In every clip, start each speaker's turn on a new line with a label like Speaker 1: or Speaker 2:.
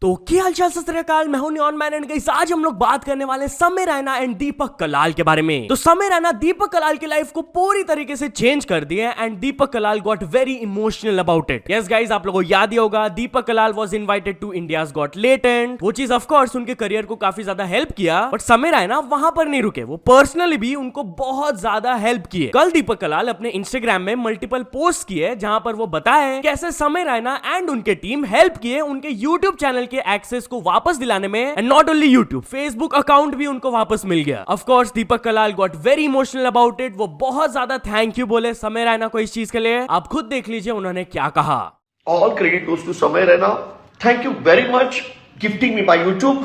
Speaker 1: तो क्या हालचाल सत श्री अकाल, मैं हूं नियॉन मैन एंड गाइस आज हम लोग बात करने वाले समय रैना एंड दीपक कलाल के बारे में। तो समय रैना दीपक कलाल की लाइफ को पूरी तरीके से चेंज कर दिए and Deepak Kalal got very emotional about it. Yes guys, आप लोगों को याद ही होगा Deepak Kalal was invited to India's got talent. वो चीज ऑफ कोर्स उनके करियर को काफी ज्यादा हेल्प किया, बट समय रैना वहां पर नहीं रुके, वो पर्सनली भी उनको बहुत ज्यादा हेल्प किए। कल दीपक कलाल अपने इंस्टाग्राम में मल्टीपल पोस्ट किए जहां पर वो बताए कैसे समय रैना एंड उनके टीम हेल्प किए उनके यूट्यूब चैनल के एक्सेस को वापस दिलाने में, and not only YouTube, Facebook account भी उनको वापस मिल गया। Of course Deepak Kalal got very emotional about it. वो बहुत ज्यादा थैंक यू बोले समय रैना को इस चीज के लिए। आप खुद देख लीजिए उन्होंने क्या कहा।
Speaker 2: All credit goes to Samay Raina. Thank you very much gifting me my YouTube,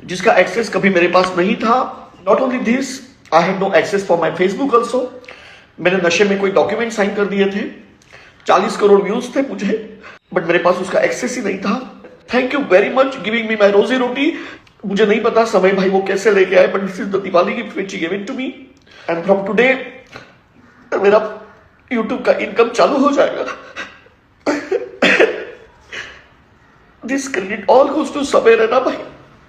Speaker 2: जिसका एक्सेस कभी मेरे पास नहीं था। Not only this, I had no access for my Facebook also. मैंने नशे में कोई डॉक्यूमेंट साइन कर दिए थे, 40 करोड़ व्यूज थे मुझे, बट मेरे पास उसका एक्सेस ही नहीं था। Thank you very much giving me my रोजी रोटी। मुझे नहीं पता समय भाई वो कैसे लेके आए, but this is the Diwali gift which he give it to me, and from today मेरा यूट्यूब का इनकम चालू हो जाएगा। This credit all goes to Samay Raina भाई।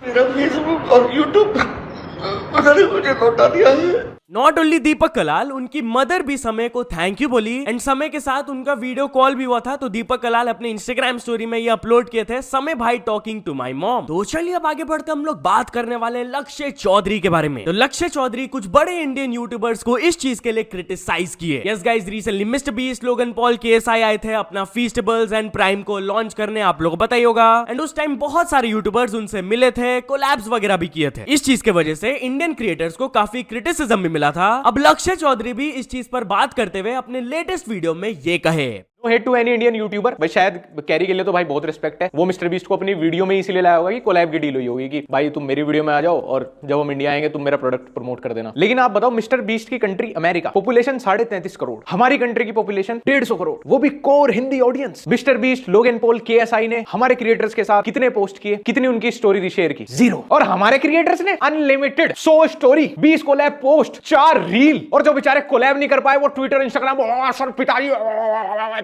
Speaker 2: मेरा फेसबुक और यूट्यूब उन्होंने मुझे लौटा दिया है।
Speaker 1: नॉट ओनली दीपक कलाल, उनकी मदर भी समय को थैंक यू बोली एंड समय के साथ उनका वीडियो कॉल भी हुआ था। तो दीपक कलाल अपने इंस्टाग्राम स्टोरी में ये अपलोड किए थे, समय भाई टॉकिंग टू माय मॉम। तो चलिए अब आगे बढ़ते हम लोग बात करने वाले लक्ष्य चौधरी के बारे में। तो लक्ष्य चौधरी कुछ बड़े इंडियन यूट्यूबर्स को इस चीज के लिए क्रिटिसाइज किए। Yes guys, recently mister beast, Logan Paul, KSI आए थे अपना फीस्टेबल्स एंड प्राइम को लॉन्च करने, आप लोगों को पता ही होगा। एंड उस टाइम बहुत सारे यूट्यूबर्स उनसे मिले थे, कोलैब्स वगैरह भी किए थे। इस चीज की वजह से इंडियन क्रिएटर्स को काफी क्रिटिसिज्म भी मिला था। अब लक्ष्य चौधरी भी इस चीज पर बात करते हुए अपने लेटेस्ट वीडियो में ये कहे।
Speaker 3: No hate to any Indian YouTuber. भाई शायद कैरी के लिए तो भाई बहुत रिस्पेक्ट है, वो मिस्टर बीस्ट को अपनी वीडियो में इसीलिए लाया होगा कि कोलैब की डील हुई होगी कि भाई तुम मेरी वीडियो में आ जाओ और जब हम इंडिया आएंगे तुम मेरा प्रोडक्ट प्रमोट कर देना। लेकिन आप बताओ, मिस्टर बीस्ट की कंट्री अमेरिका, पॉपुलेशन 33.5 करोड़, हमारी कंट्री की पॉपुलेशन 150 करोड़, वो भी core Hindi audience. Mister beast, Logan Paul, KSI ने हमारे क्रिएटर्स के साथ कितने पोस्ट किए, कितनी उनकी स्टोरी शेयर की? 0। और हमारे क्रिएटर्स ने unlimited 100 story, 20 collab post, 4 reel, और जो बेचारे कोलैब नहीं कर पाए वो ट्विटर, इंस्टाग्राम,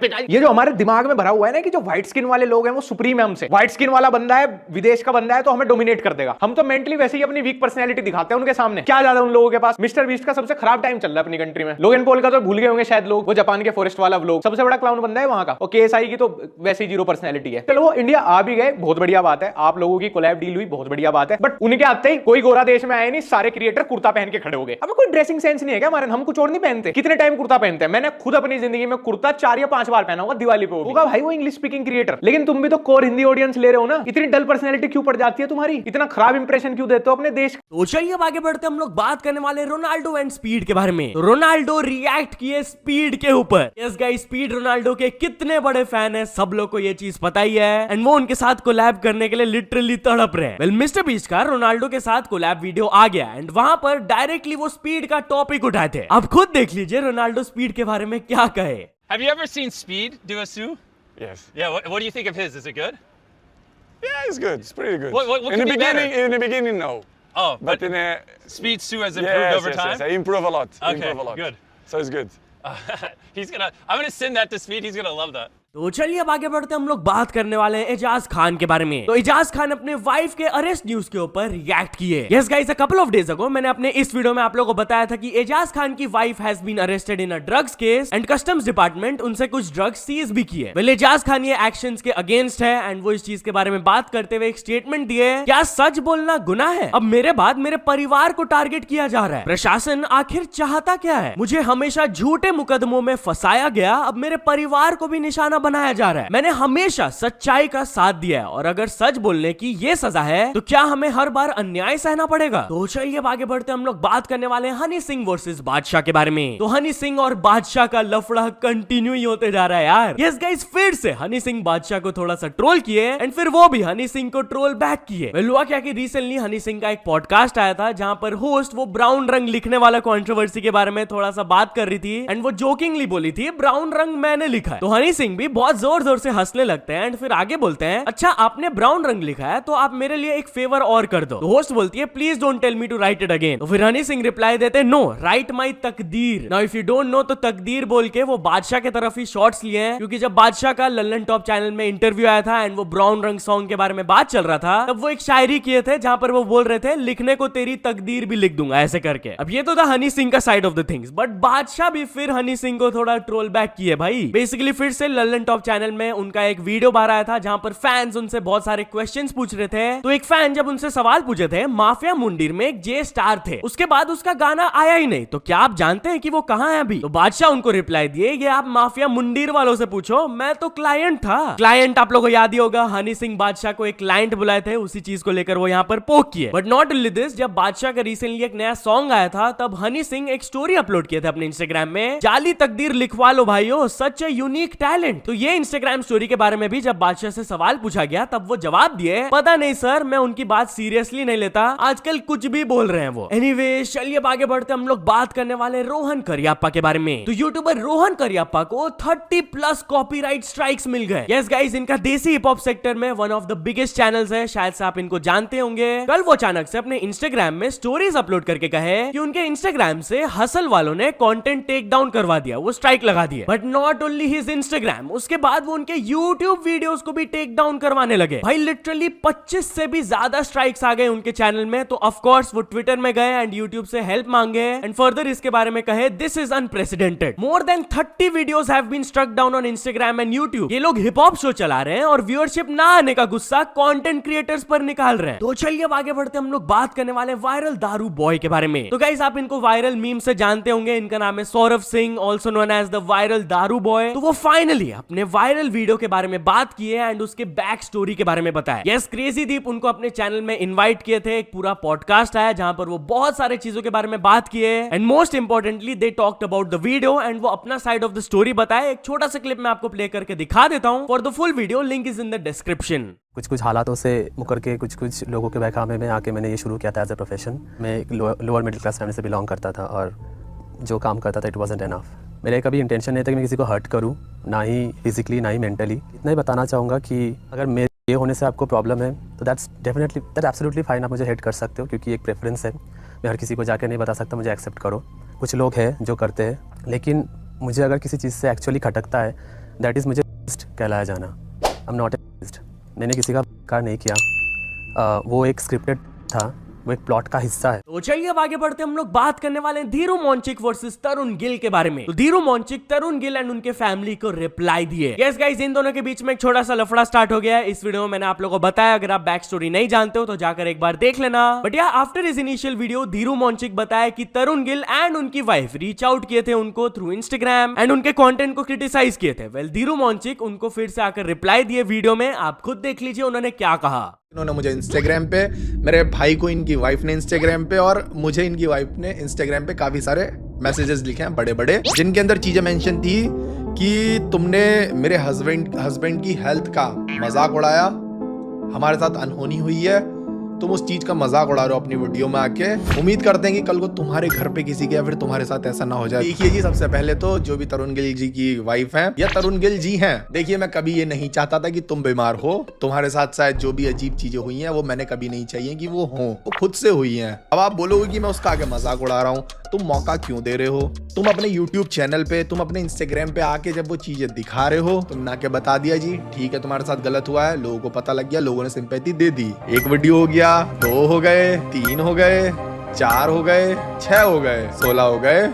Speaker 3: ये जो हमारे दिमाग में भरा हुआ है ना कि जो व्हाइट स्किन वाले लोग हैं वो सुप्रीम है हमसे। व्हाइट स्किन वाला बंदा है, विदेश का बंदा है तो हमें डोमिनेट कर देगा। हम तो मेंटली वैसे ही अपनी वीक पर्सनैलिटी दिखाते हैं उनके सामने। क्या ज्यादा उन लोगों के पास। मिस्टर बीस्ट का सबसे खराब टाइम चल रहा है अपनी कंट्री में। लोगन पॉल का तो भूल गए होंगे शायद लोग, वो जापान के फॉरेस्ट वाला व्लॉग, सबसे बड़ा क्लाउन बंदा है वहां का। और KSI की तो वैसे ही 0 पर्सनैलिटी है। चलो वो इंडिया आ भी गए, बहुत बढ़िया बात है। आप लोगों की कोलैब डील हुई, बहुत बढ़िया बात है। बट उनके आते ही कोई गोरा देश में आए नहीं, सारे क्रिएटर कुर्ता पहन के खड़े हो गए। अब कोई ड्रेसिंग सेंस नहीं है क्या हमारे? हम कुछ और नहीं पहनते? कितने टाइम कुर्ता पहनते हैं? मैंने खुद अपनी जिंदगी में कुर्ता 4 या 5 बार पहना होगा, दिवाली पे होगा भाई। वो इंग्लिश स्पीकिंग क्रिएटर, लेकिन तुम भी तो कोर हिंदी ऑडियंस ले रहे हो ना। इतनी डल पर्सनैलिटी क्यों पड़ जाती है तुम्हारी? इतना खराब इंप्रेशन क्यों देते हो अपने देश?
Speaker 1: तो चलिए अब आगे बढ़ते हम लोग बात करने वाले रोनाल्डो एंड स्पीड के बारे में। तो रोनाल्डो रिएक्ट किए स्पीड के ऊपर। यस गाइस, स्पीड रोनाल्डो के कितने बड़े फैन है, सब लोग को ये चीज पता ही है, एंड वो उनके साथ कोलैब करने के लिए लिटरली तड़प रहे हैं। वेल, मिस्टर बीस्ट का रोनाल्डो के साथ कोलैब वीडियो आ गया एंड वहां पर डायरेक्टली वो स्पीड का टॉपिक उठाए थे। आप खुद देख लीजिए रोनाल्डो स्पीड के बारे में क्या कहे।
Speaker 4: Have you ever seen Speed do a Sue?
Speaker 5: Yes.
Speaker 4: Yeah. What do you think of his? Is it good?
Speaker 5: Yeah, it's good. It's pretty good.
Speaker 4: What
Speaker 5: in
Speaker 4: could
Speaker 5: the
Speaker 4: be better?
Speaker 5: beginning, in the beginning, no.
Speaker 4: Oh,
Speaker 5: But in a
Speaker 4: Speed Sue has improved over time.
Speaker 5: Yes, I improve a lot.
Speaker 4: Okay,
Speaker 5: Improve a lot.
Speaker 4: good.
Speaker 5: So it's good.
Speaker 4: I'm gonna send that to Speed. He's gonna love that.
Speaker 1: तो चलिए अब आगे बढ़ते हम लोग बात करने वाले हैं एजाज खान के बारे में। तो एजाज खान अपने वाइफ के अरेस्ट न्यूज के ऊपर रिएक्ट किए। Yes guys, a couple of days ago मैंने अपने इस वीडियो में आप लोगों को बताया था कि एजाज खान की wife has been arrested in a drugs case and customs department उनसे कुछ ड्रग्स सीज भी किए। वेल, एजाज खान ये एक्शंस के अगेंस्ट है एंड वो इस चीज के बारे में बात करते हुए एक स्टेटमेंट दिए, क्या सच बोलना गुनाह है? अब मेरे बाद मेरे परिवार को टारगेट किया जा रहा है। प्रशासन आखिर चाहता क्या है? मुझे हमेशा झूठे मुकदमों में फंसाया गया, अब मेरे परिवार को भी निशाना बनाया जा रहा है। मैंने हमेशा सच्चाई का साथ दिया है और अगर सच बोलने की ये सजा है तो क्या हमें हर बार अन्याय सहना पड़ेगा? तो चलिए अब आगे बढ़ते हम लोग बात करने वाले हैं हनी सिंह वर्सेस बादशाह के बारे में। तो हनी सिंह और बादशाह का लफड़ा कंटिन्यू ही होते जा रहा है यार। यस गाइस, फिर से हनी सिंह बादशाह को थोड़ा सा ट्रोल किए एंड फिर वो भी हनी सिंह को ट्रोल बैक किए। हुआ क्या कि रिसेंटली हनी सिंह का एक पॉडकास्ट आया था जहां पर होस्ट वो ब्राउन रंग लिखने वाला कंट्रोवर्सी के बारे में थोड़ा सा बात कर रही थी एंड वो जोकिंगली बोली थी ब्राउन रंग मैंने लिखा है। तो हनी सिंह भी बहुत जोर जोर से हंसने लगते हैं एंड फिर आगे बोलते हैं, अच्छा आपने ब्राउन रंग लिखा है तो आप मेरे लिए एक फेवर और कर दो। तो होस्ट बोलती है, please don't tell me to write it again. तो फिर हनी सिंह रिप्लाई देते हैं, नो राइट माई तकदीर। Now if you don't know तो तकदीर बोल के वो बादशाह के तरफ ही शॉट्स लिए हैं, क्योंकि जब बादशाह का लल्लन टॉप चैनल में इंटरव्यू आया था एंड वो ब्राउन रंग सॉन्ग के बारे में बात चल रहा था, तब वो एक शायरी किए थे जहां पर वो बोल रहे थे, लिखने को तेरी तकदीर भी लिख दूंगा, ऐसे करके। अब ये तो था हनी सिंह का side of the things, but बादशाह भी फिर हनी सिंह को थोड़ा ट्रोल बैक किए भाई। बेसिकली फिर से लल्लन टॉप चैनल में उनका एक वीडियो बाहर आया था जहां पर फैंस उनसे बहुत सारे क्वेश्चंस पूछ रहे थे। तो एक फैन जब उनसे सवाल पूछे थे, माफिया मुंडीर में एक जे स्टार थे, उसके बाद उसका गाना आया ही नहीं, तो क्या आप जानते हैं कि वो कहां है अभी? तो बादशाह उनको रिप्लाई दिए, ये आप माफिया मुंडीर वालों से पूछो, मैं तो क्लाइंट था। क्लाइंट आप लोगों को याद ही होगा, हनी सिंह बादशाह को एक क्लाइंट बुलाए थे, उसी चीज को लेकर वो यहाँ पर पोक किए। बट नॉट ओनली दिस, जब बादशाह का रिसेंटली एक नया सॉन्ग आया था तब हनी सिंह एक स्टोरी अपलोड किए थे अपने इंस्टाग्राम में, जाली तकदीर लिखवा लो भाइयों, सच ए यूनिक टैलेंट। तो ये इंस्टाग्राम स्टोरी के बारे में भी जब बादशाह से सवाल पूछा गया तब वो जवाब दिए, पता नहीं सर, मैं उनकी बात सीरियसली नहीं लेता, आजकल कुछ भी बोल रहे हैं वो। एनीवे चलिए आगे बढ़ते, हम लोग बात करने वाले रोहन करियप्पा के बारे में। तो यूट्यूबर रोहन करियप्पा को 30+ कॉपीराइट स्ट्राइक्स मिल गए। यस गाइस, इनका देसी हिप हॉप सेक्टर में one of the biggest channels है, शायद से आप इनको जानते होंगे। कल वो अचानक से अपने इंस्टाग्राम में स्टोरीज अपलोड करके कहे कि उनके इंस्टाग्राम से हसल वालों ने कंटेंट टेक डाउन करवा दिया, वो स्ट्राइक लगा दिया। But not only his Instagram, उसके बाद वो उनके यूट्यूब वीडियोस को भी टेक डाउन करवाने लगे। भाई लिटरली 25 से भी ज्यादा स्ट्राइक्स आ गए उनके चैनल में। तो ऑफ कोर्स वो ट्विटर में गए एंड यूट्यूब से हेल्प मांगे एंड फर्दर इसके बारे में कहे, this is unprecedented, more than 30 videos have been struck down on Instagram and YouTube. ये लोग हिप हॉप शो चला रहे हैं और व्यूअरशिप ना आने का गुस्सा कंटेंट क्रिएटर्स पर निकाल रहे हैं। तो चलिए अब आगे बढ़ते, हम लोग बात करने वाले वायरल दारू बॉय के बारे में। तो गाइस, आप इनको वायरल मीम से जानते होंगे, इनका नाम है Saurabh Singh, also known as the viral daru boy. तो वो फाइनली अपने वायरल वीडियो के बारे में बात किए एंड उसके बैक स्टोरी के बारे में बताया। यस, क्रेजी दीप उनको अपने चैनल में इनवाइट किए थे, एक पूरा पॉडकास्ट आया जहां पर वो बहुत सारे चीजों के बारे में बात किए and most importantly they talked about the video and वो अपना साइड ऑफ द स्टोरी बताए। एक छोटा सा क्लिप मैं आपको प्ले करके दिखा देता हूं। For the full video link is in the description.
Speaker 6: कुछ हालातों से मुकर के कुछ लोगों के बहकावे में आके मैंने ये शुरू किया था एज ए प्रोफेशन। मैं एक लोअर मिडिल क्लास फैमिली से बिलोंग करता था और जो काम करता था इट वाज़न्ट एनफ। मेरा कभी इंटेंशन नहीं था कि मैं किसी को हर्ट करूं, ना ही फिजिकली ना ही मेंटली। इतना ही बताना चाहूँगा कि अगर मेरे ये होने से आपको प्रॉब्लम है तो दैट एब्सोल्युटली फाइन, आप मुझे हेट कर सकते हो क्योंकि एक प्रेफरेंस है, मैं हर किसी को जाकर नहीं बता सकता, मुझे एक्सेप्ट करो। कुछ लोग हैं जो करते हैं, लेकिन मुझे अगर किसी चीज़ से एक्चुअली खटकता है दैट इज़ मुझे कहलाया जाना। आई एम नॉट ए, मैंने किसी का कार नहीं किया, वो एक स्क्रिप्टेड था, वो एक प्लॉट का हिस्सा है।
Speaker 1: तो चलिए अब आगे बढ़ते, हम लोग बात करने वाले हैं धीरू मॉन्चिक वर्सेस तरुण गिल के बारे में। तो धीरू मॉन्चिक तरुण गिल एंड उनके फैमिली को रिप्लाई दिए। यस गाइस, इन दोनों के बीच में एक छोटा सा लफड़ा स्टार्ट हो गया है। इस वीडियो में मैंने आप लोगों को बताया, अगर आप बैक स्टोरी नहीं जानते हो तो जाकर एक बार देख लेना। बट या आफ्टर इस इनिशियल वीडियो धीरू मॉन्चिक बताया कि तरुण गिल एंड उनकी वाइफ रीच आउट किए थे उनको थ्रू इंस्टाग्राम एंड उनके कंटेंट को क्रिटिसाइज किए थे। वेल, धीरू मॉन्चिक उनको फिर से आकर रिप्लाई दिए वीडियो में, आप खुद देख लीजिए उन्होंने क्या कहा।
Speaker 7: इन्होंने मुझे इंस्टाग्राम पे, मेरे भाई को इनकी वाइफ ने इंस्टाग्राम पे और मुझे इनकी वाइफ ने इंस्टाग्राम पे काफी सारे मैसेजेस लिखे हैं बड़े बड़े, जिनके अंदर चीजें मेंशन थी कि तुमने मेरे हस्बैंड की हेल्थ का मजाक उड़ाया, हमारे साथ अनहोनी हुई है, तुम उस चीज का मजाक उड़ा रहे हो अपनी वीडियो में आके। उम्मीद करते हैं कि कल को तुम्हारे घर पे किसी के या फिर तुम्हारे साथ ऐसा ना हो जाए। देखिए जी, सबसे पहले तो जो भी तरुण गिल जी की वाइफ है या तरुण गिल जी हैं, देखिए मैं कभी ये नहीं चाहता था कि तुम बीमार हो, तुम्हारे साथ शायद जो भी अजीब चीजें हुई हैं वो मैंने कभी नहीं चाहिए कि वो हो, वो खुद से हुई हैं। अब आप बोलोगे कि मैं उसका आगे मजाक उड़ा रहा हूँ, तुम मौका क्यों दे रहे हो? तुम अपने यूट्यूब चैनल पे, तुम अपने इंस्टाग्राम पे आके जब वो चीजें दिखा रहे हो, तुमने आके बता दिया जी ठीक है तुम्हारे साथ गलत हुआ है, लोगों को पता लग गया, लोगों ने सिंपैथी दे दी। एक वीडियो हो गया, 2 हो गए, 3 हो गए, 4 हो गए, 6 हो गए, 16 हो गए,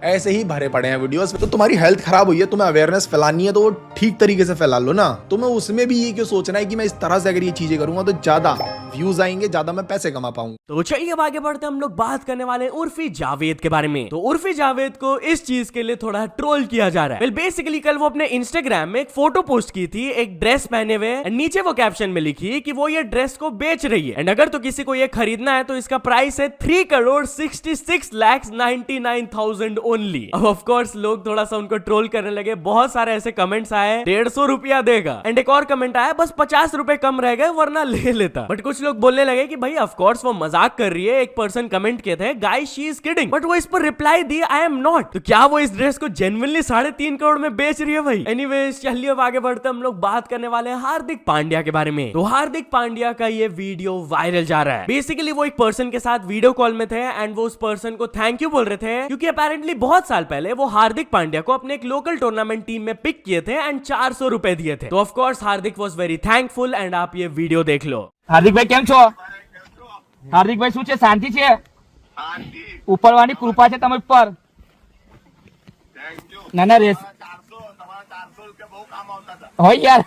Speaker 7: ऐसे ही भरे पड़े हैं वीडियोस। तो तुम्हारी हेल्थ खराब हुई है, तुम्हें अवेयरनेस फैलानी है तो वो ठीक तरीके से फैला लो ना। तुम्हें उसमें भी ये क्यों सोचना है कि मैं इस तरह से अगर ये चीजें करूंगा तो ज्यादा व्यूज आएंगे, ज्यादा मैं पैसे कमा पाऊंगा।
Speaker 1: तो चलिए अब आगे बढ़ते, हम लोग बात करने वाले हैं उर्फी जावेद के बारे में। तो उर्फी जावेद को इस चीज के लिए थोड़ा ट्रोल किया जा रहा है। बेसिकली कल वो अपने इंस्टाग्राम में एक फोटो पोस्ट की थी एक ड्रेस पहने हुए, नीचे वो कैप्शन में लिखी कि वो ये ड्रेस को बेच रही है एंड अगर तो किसी को ये खरीदना है तो इसका प्राइस है 3,66,99,000 ओनली। अब ऑफ कोर्स लोग थोड़ा सा उनको ट्रोल करने लगे, बहुत सारे ऐसे कमेंट्स आए 150 रुपया देगा एंड एक और कमेंट आया बस 50 रुपए कम रह गए वरना ले लेता। बट कुछ लोग बोलने लगे कि भाई ऑफ कोर्स वो मजाक कर रही है। एक पर्सन कमेंट किए थे guys she is kidding, but वो इस पर reply the I am not. तो क्या वो इस ड्रेस को जेन्युइनली 3.5 करोड़ में बेच रही है भाई? एनीवेज चलिए अब आगे बढ़ते हम लोग बात करने वाले हैं हार्दिक पांड्या के बारे में। तो हार्दिक पांड्या का ये वीडियो वायरल जा रहा है। बेसिकली वो एक पर्सन के साथ वीडियो कॉल में थे एंड वो उस पर्सन को थैंक यू बोल रहे थे क्योंकि अपेरेंटली बहुत साल पहले वो हार्दिक पांड्या को अपने एक लोकल टूर्नामेंट टीम में पिक किए थे एंड 400 रुपए दिए थे। तो of course Hardik was very thankful and आप ये वीडियो देख लो।
Speaker 8: हार्दिक भाई કેમ છો? હાર્दिक ભાઈ શું છે? શાંતિ છે? ઉપરવાની કૃપા છે તમારી પર. ના રેસ હોય યાર.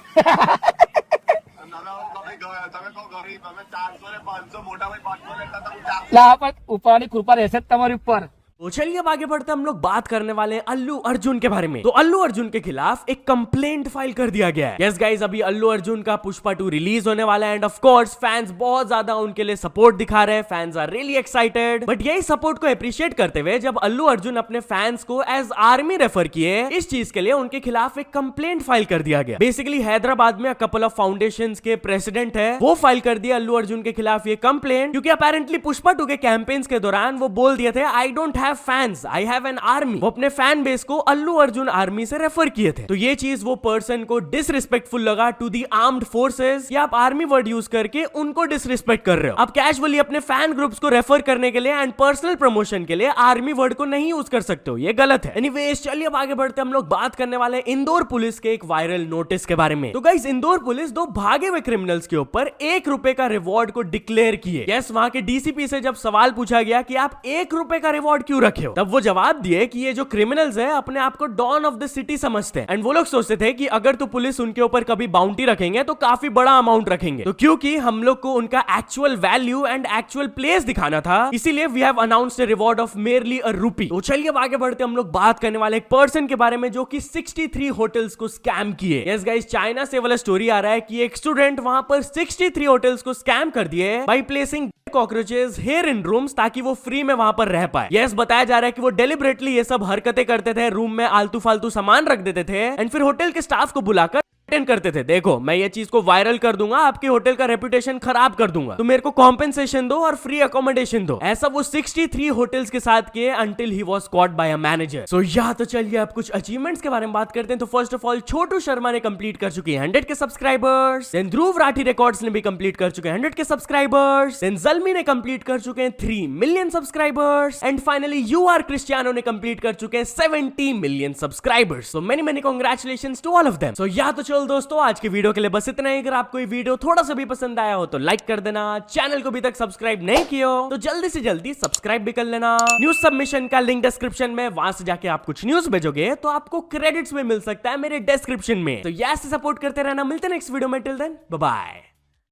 Speaker 8: લા પણ ઉપરની કૃપા રહેશે જ તમારી ઉપર.
Speaker 1: तो चलिए अब आगे बढ़ते हम लोग बात करने वाले हैं अल्लू अर्जुन के बारे में। तो अल्लू अर्जुन के खिलाफ एक कंप्लेंट फाइल कर दिया गया है। यस गाइस, अभी अल्लू अर्जुन का पुष्पा 2 रिलीज होने वाला है एंड ऑफ कोर्स फैंस बहुत ज्यादा उनके लिए सपोर्ट दिखा रहे हैं। Fans are really excited. But यही सपोर्ट को अप्रिशिएट करते हुए जब अल्लू अर्जुन अपने फैंस को एज आर्मी रेफर किए, इस चीज के लिए उनके खिलाफ एक कंप्लेंट फाइल कर दिया गया। बेसिकली हैदराबाद में कपल ऑफ फाउंडेशन के प्रेसिडेंट है, वो फाइल कर दिया अल्लू अर्जुन के खिलाफ ये कंप्लेंट क्योंकि अपेरेंटली पुष्पा 2 के कैंपेन्स के दौरान वो बोल दिए थे I don't have fans, I have an army. वो अपने फैन बेस को अल्लू अर्जुन आर्मी से रेफर किए थे। तो ये चीज वो पर्सन को डिसरिस्पेक्टफुल लगा टू दी आर्म्ड फोर्सेस। या आप आर्मी वर्ड यूज करके उनको डिसरिस्पेक्ट कर रहे हो। आप कैजुअली अपने फैन ग्रुप्स को रेफर करने के लिए एंड पर्सनल प्रमोशन के लिए आर्मी वर्ड को नहीं यूज कर सकते हो, ये गलत है। एनीवेज चलिए अब आगे बढ़ते हम लोग बात करने वाले हैं इंदौर पुलिस के एक वायरल नोटिस के बारे में। तो गाइस, इंदौर पुलिस 2 भागे हुए क्रिमिनल्स के ऊपर ₹1 का रिवॉर्ड को डिक्लेयर किए। यस, वहां के डीसीपी से जब सवाल पूछा गया कि आप ₹1 का रिवॉर्ड क्यों रखे हो, तब वो जवाब दिए कि ये जो क्रिमिनल्स है अपने आप को डॉन ऑफ द सिटी समझते हैं एंड वो लोग सोचते थे कि अगर तो पुलिस उनके ऊपर कभी बाउंटी रखेंगे तो काफी बड़ा अमाउंट रखेंगे। तो क्योंकि हम लोग को उनका actual value and actual place दिखाना था, इसीलिए we have announced a reward of merely ₹1। तो चलिए अब आगे बढ़ते हम लोग बात करने वाले एक पर्सन के बारे में जो कि 63 होटल्स को स्कैम किए। यस गाइस, चाइना से वाला स्टोरी आ रहा है कि एक स्टूडेंट वहां पर 63 होटल्स को स्कैम कर दिए by placing cockroaches here in rooms ताकि वो फ्री में वहां पर रह पाए। यस, बताया जा रहा है कि वो डेलिबरेटली ये सब हरकतें करते थे, रूम में आलतू फालतू सामान रख देते थे एंड फिर होटल के स्टाफ को बुलाकर करते थे। देखो, मैं ये चीज को वायरल कर दूंगा, आपके होटल का रेपुटेशन खराब कर दूंगा, तो मेरे को कॉम्पेंसेशन दो और फ्री अकोमोडेशन दो। ऐसा वो 63 होटल्स के साथ किए until he was caught by a manager. So या तो चलिए अब कुछ अचीवमेंट्स के बारे में बात करते हैं। तो फर्स्ट ऑफ ऑल छोटू शर्मा ने कंप्लीट कर चुके हैं 100 के subscribers. Then Dhruv Rathee records ने भी कंप्लीट कर चुके हैं 100 के सब्सक्राइबर्स। देन जल्मी ने कंप्लीट कर चुके हैं 3 million subscribers and finally UR Cristiano ने कंप्लीट कर चुके हैं 70 million subscribers. So many congratulations to all of them. So या तो दोस्तों, आज की वीडियो के लिए बस इतना ही। अगर आपको ये वीडियो थोड़ा सा भी पसंद आया हो तो लाइक कर देना। चैनल को अभी तक सब्सक्राइब नहीं किया हो तो जल्दी से जल्दी सब्सक्राइब भी कर लेना। न्यूज सबमिशन का लिंक डिस्क्रिप्शन में, वहां से जाके आप कुछ न्यूज भेजोगे तो आपको क्रेडिट्स में मिल सकता है मेरे डिस्क्रिप्शन में। तो ऐसे सपोर्ट करते रहना। मिलते हैं नेक्स्ट वीडियो में। Till then bye bye.